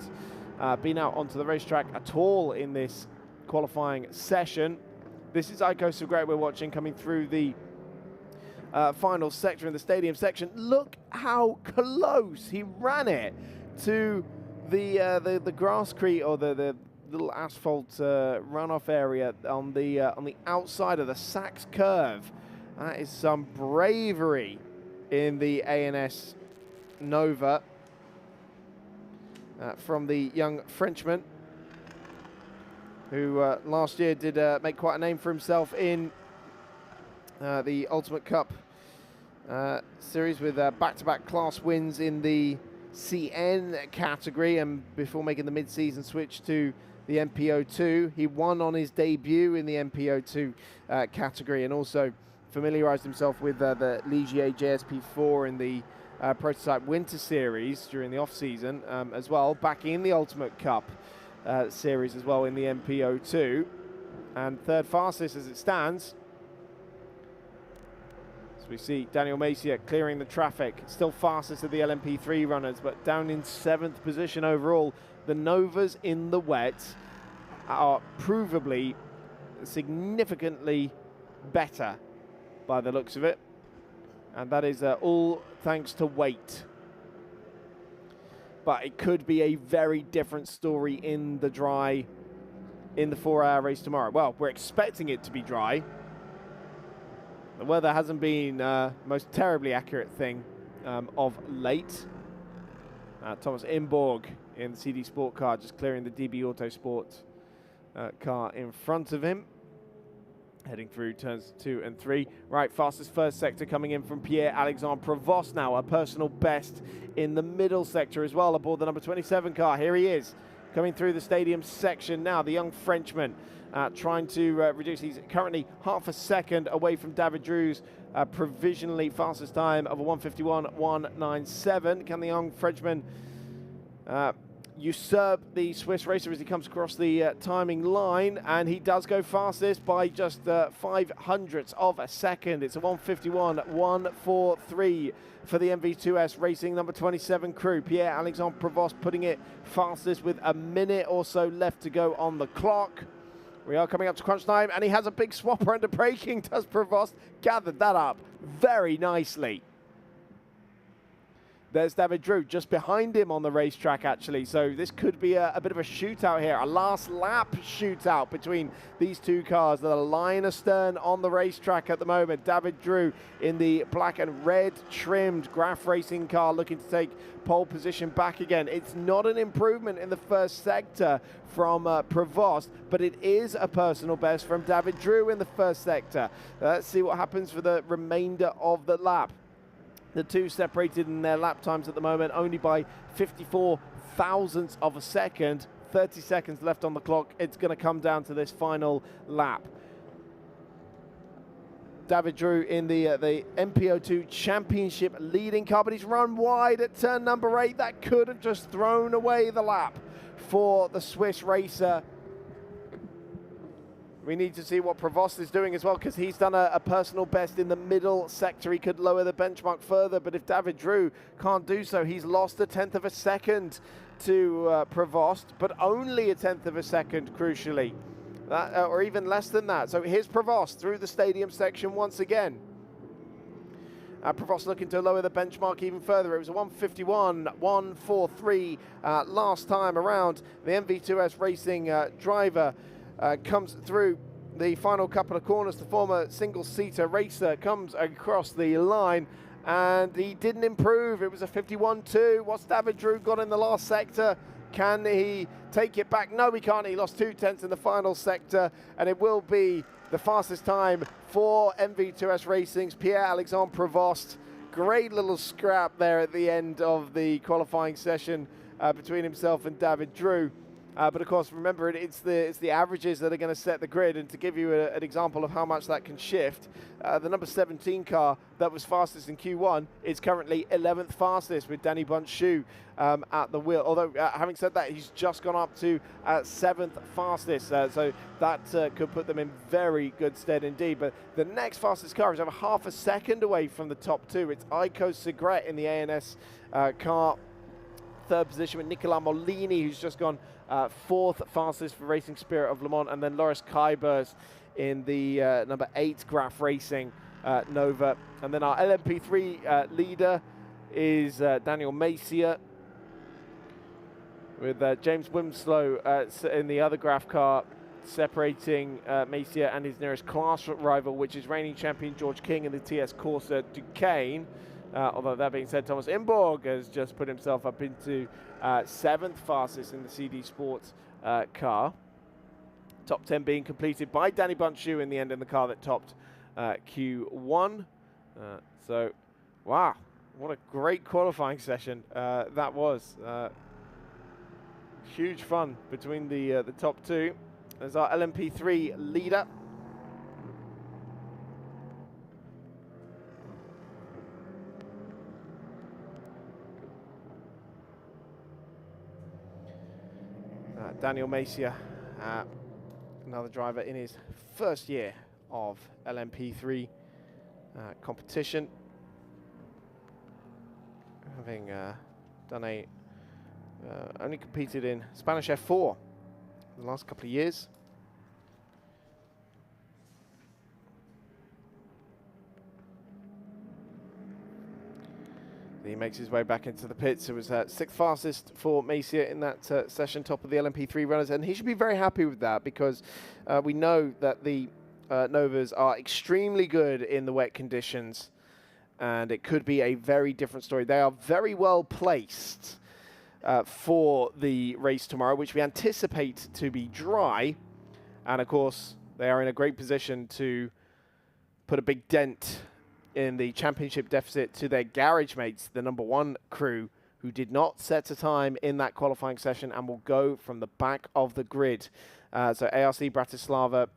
been out onto the racetrack at all in this qualifying session. This is Aiko Segret we're watching coming through the final sector in the stadium section. Look how close he ran it to the grasscrete, or the little asphalt runoff area on the outside of the Sachs curve. That is some bravery in the ANS Nova from the young Frenchman, who last year did make quite a name for himself in the Ultimate Cup series with back-to-back class wins in the CN category, and before making the mid-season switch to the MPO2. He won on his debut in the MPO2 category, and also familiarized himself with the Ligier JSP4 in the Prototype Winter Series during the off-season as well, back in the Ultimate Cup series as well in the MPO2, and 3rd fastest as it stands. So we see Daniel Macier clearing the traffic, still fastest of the LMP3 runners, but down in 7th position overall. The Novas in the wet are provably significantly better by the looks of it, and that is all thanks to weight. But it could be a very different story in the dry in the 4-hour race tomorrow. Well, we're expecting it to be dry. The weather hasn't been most terribly accurate thing of late. Thomas Imborg in the CD Sport car, just clearing the DB Autosport car in front of him, heading through turns 2 and 3. Right, fastest first sector coming in from Pierre-Alexandre Provost now, a personal best in the middle sector as well, aboard the number 27 car. Here he is, coming through the stadium section now. The young Frenchman trying to reduce. He's currently half a second away from David Drew's provisionally fastest time of a 1:51.197. Can the young Frenchman usurp the Swiss racer as he comes across the timing line? And he does go fastest by just 0.05 of a second. It's a 1:51.143 for the MV2S Racing number 27 crew. Pierre-Alexandre Provost putting it fastest with a minute or so left to go on the clock. We are coming up to crunch time, and he has a big swapper under braking, does Provost. Gathered that up very nicely. There's David Drew just behind him on the racetrack, actually. So this could be a bit of a shootout here, a last lap shootout between these two cars that are line astern on the racetrack at the moment. David Drew in the black and red trimmed Graf Racing car looking to take pole position back again. It's not an improvement in the first sector from Provost, but it is a personal best from David Drew in the first sector. Let's see what happens for the remainder of the lap. The two separated in their lap times at the moment only by 54 thousandths of a second. 30 seconds left on the clock. It's going to come down to this final lap. David Drew in the MPO2 Championship leading car, but he's run wide at turn number 8. That could have just thrown away the lap for the Swiss racer. We need to see what Provost is doing as well, because he's done a personal best in the middle sector. He could lower the benchmark further, but if David Drew can't do so, he's lost 1/10 of a second to Provost, but only 1/10 of a second, crucially, or even less than that. So here's Provost through the stadium section once again. Provost looking to lower the benchmark even further. It was a 1:51.143 last time around. The MV2S Racing driver comes through the final couple of corners. The former single-seater racer comes across the line, and he didn't improve. It was a 51.2. What's David Drew got in the last sector? Can he take it back? No, he can't. He lost 0.2 in the final sector, and it will be the fastest time for MV2S Racing's Pierre-Alexandre Provost. Great little scrap there at the end of the qualifying session between himself and David Drew. But of course, remember, it's the averages that are going to set the grid. And to give you an example of how much that can shift, the number 17 car that was fastest in Q1 is currently 11th fastest with Danny Bunch-Shoe at the wheel. Although, having said that, he's just gone up to 7th fastest. So that could put them in very good stead indeed. But the next fastest car is over half a second away from the top two. It's Aiko Segret in the ANS car. Third position with Nicolas Molini, who's just gone 4th fastest for Racing Spirit of Le Mans, and then Loris Kybers in the number 8 Graf Racing Nova. And then our LMP3 leader is Daniel Messier, with James Wimslow in the other Graf car, separating Messier and his nearest class rival, which is reigning champion George King in the TS Corsa Duqueine. Although that being said, Thomas Imborg has just put himself up into 7th fastest in the CD Sports car. Top 10 being completed by Danny Bunch-Shoe in the end in the car that topped Q1. So, wow, what a great qualifying session that was. Huge fun between the top two. There's our LMP3 leader. Daniel Messier, another driver in his first year of LMP3 competition, having done only competed in Spanish F4 the last couple of years. He makes his way back into the pits. It was 6th fastest for Messier in that session, top of the LMP3 runners, and he should be very happy with that, because we know that the Novas are extremely good in the wet conditions, and it could be a very different story. They are very well placed for the race tomorrow, which we anticipate to be dry, and of course they are in a great position to put a big dent in the championship deficit to their garage mates, the number 1 crew, who did not set a time in that qualifying session and will go from the back of the grid. So ARC Bratislava,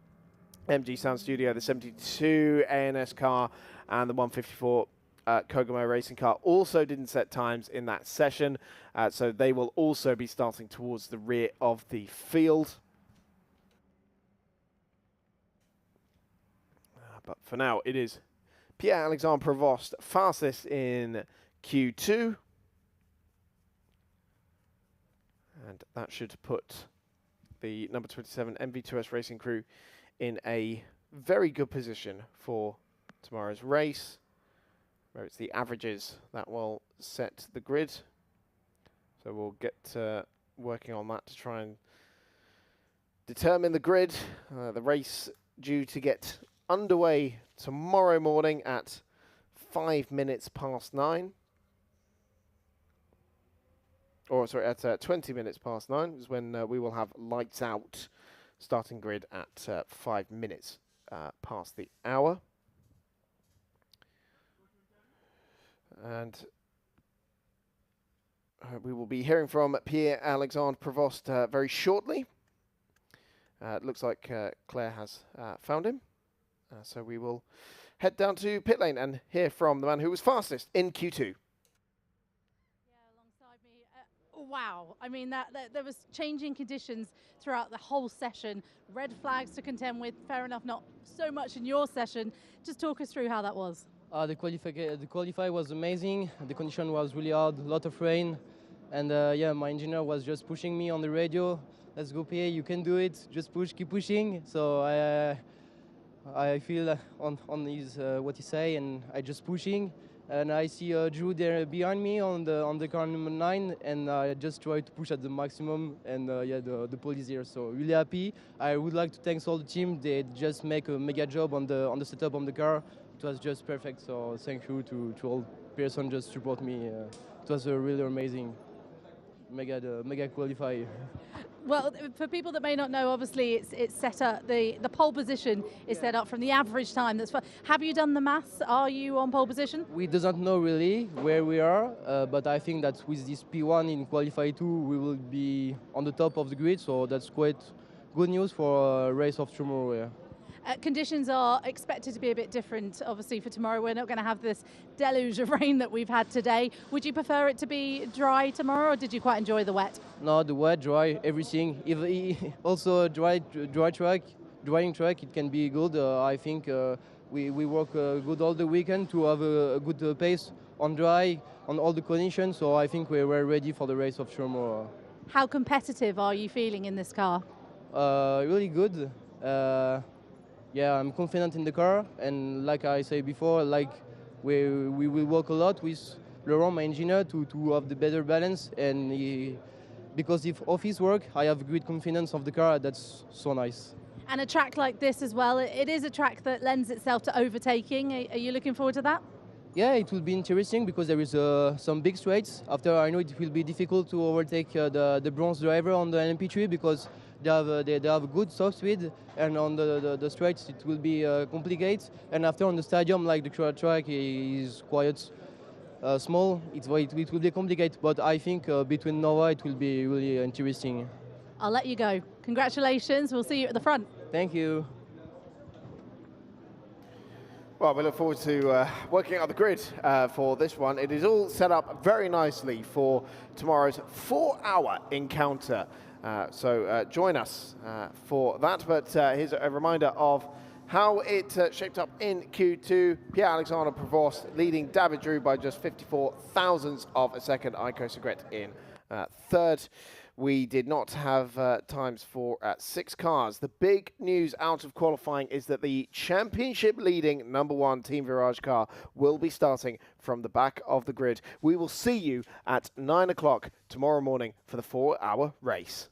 MG Sound Studio, the 72 ANS car, and the 154 Kogumo racing car also didn't set times in that session, so they will also be starting towards the rear of the field. But for now, it is Pierre-Alexandre Provost fastest in Q2. And that should put the number 27 MV2S Racing crew in a very good position for tomorrow's race, where it's the averages that will set the grid. So we'll get working on that to try and determine the grid. The race due to get underway tomorrow morning at 5 minutes past 9. Or sorry, at 20 minutes past 9 is when we will have lights out starting grid at 5 minutes past the hour. And we will be hearing from Pierre-Alexandre Provost very shortly. It looks like Claire has found him. So we will head down to pit lane and hear from the man who was fastest in Q2. Wow, I mean, that there was changing conditions throughout the whole session. Red flags to contend with, fair enough, not so much in your session. Just talk us through how that was. The qualify was amazing. The condition was really hard, a lot of rain. And yeah, my engineer was just pushing me on the radio. Let's go, Pierre, you can do it. Just push, keep pushing. So I feel on his, what he say, and I just pushing. And I see Drew there behind me on the car number 9, and I just try to push at the maximum, and yeah, the pole is here, so really happy. I would like to thank all the team. They just make a mega job on the setup on the car. It was just perfect, so thank you to all person just support me. It was really amazing. Mega qualify. Well, for people that may not know, obviously it's set up, the pole position is set up from the average time. Have you done the maths? Are you on pole position? We doesn't know really where we are, but I think that with this P1 in qualify 2, we will be on the top of the grid, so that's quite good news for a race of tomorrow. Yeah. Conditions are expected to be a bit different, obviously, for tomorrow. We're not going to have this deluge of rain that we've had today. Would you prefer it to be dry tomorrow, or did you quite enjoy the wet? No, the wet, dry, everything. Also, drying track, it can be good. I think we work good all the weekend to have a good pace on dry, on all the conditions. So I think we're ready for the race of tomorrow. How competitive are you feeling in this car? Really good. Yeah, I'm confident in the car, and like I said before, like we will work a lot with Laurent, my engineer, to have the better balance. And because of his work, I have great confidence of the car. That's so nice. And a track like this as well, it is a track that lends itself to overtaking. Are you looking forward to that? Yeah, it will be interesting because there is some big straights. After, I know it will be difficult to overtake the bronze driver on the LMP3 because they have good soft speed, and on the straights it will be complicated. And after on the stadium, like the track is quite small, it will be complicated. But I think between Nova it will be really interesting. I'll let you go. Congratulations. We'll see you at the front. Thank you. Well, we look forward to working out the grid for this one. It is all set up very nicely for tomorrow's 4-hour encounter. So join us for that. But here's a reminder of how it shaped up in Q2. Pierre-Alexandre Provost leading David Drew by just 54 thousandths of a second. Aiko Segret in third. We did not have times for 6 cars. The big news out of qualifying is that the championship-leading #1 Team Virage car will be starting from the back of the grid. We will see you at 9 o'clock tomorrow morning for the 4-hour race.